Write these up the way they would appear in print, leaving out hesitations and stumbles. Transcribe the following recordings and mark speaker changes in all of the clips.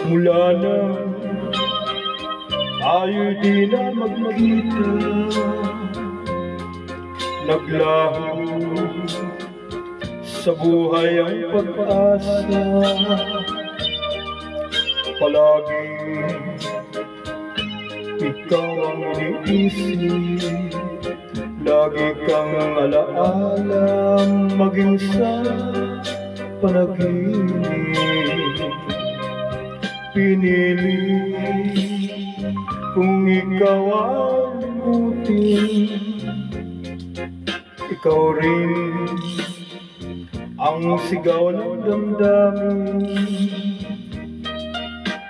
Speaker 1: Mula na tayo'y di na magkita, naglaho sa buhay ang pag-asa. Palaging ikaw ang iniisip, lagi kang alaala, maging sa panaginip. Pinili kung ikaw ang limutin, ikaw rin ang sigaw ng damdamin.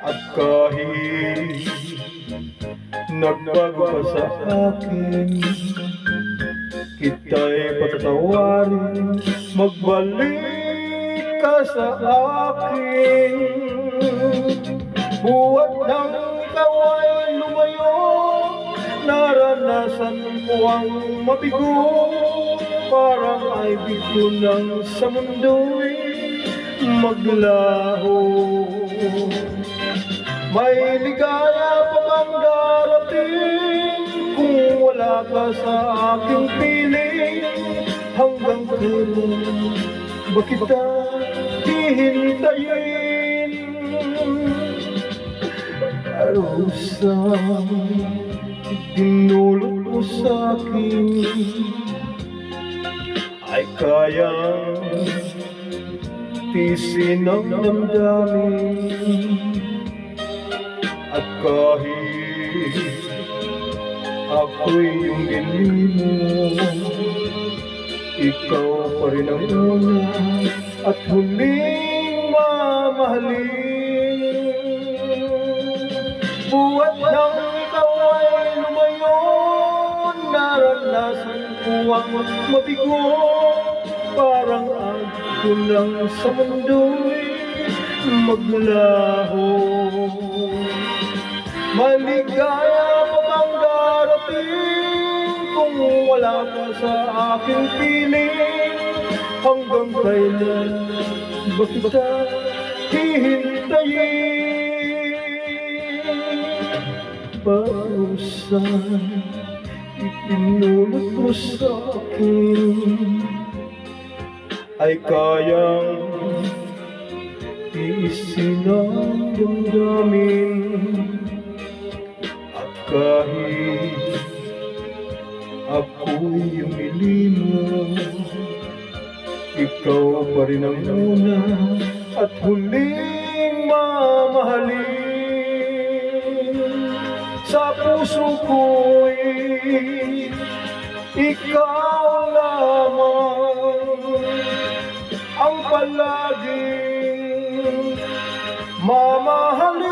Speaker 1: At kahit nagbago ka sa akin, kita'y patatawarin, magbalik ka sa akin. Buhat ng ikaw ay lumayo, naranasan ko ang mabigo. Parang ay bito ng sa mundo'y maglaho. May ligaya pa bang darating kung wala ka sa aking piling? Hanggang kailan ba kita hihintayin? Arusa, dinulot mo sa'kin ay kayang tiisin ang damdamin. At kahit ako'y iyong iniwan, ikaw pa rin ang una at huling mamahalin. Buhat nang ikaw ay lumayo, naranasan ko ang mabigo. Parang ako lang sa mundo'y maglaho. Maligaya pa bang darating kung wala ka sa aking piling? Hanggang kailan ba kita hihintayin? Parusan ipinulot mo sa'kin ay kayang tiisin ang damdamin. At kahit ako'y humili mo, ikaw pa rin ang una at huling mamahalin. Sa puso ko'y ikaw lamang ang palaging mamahalin.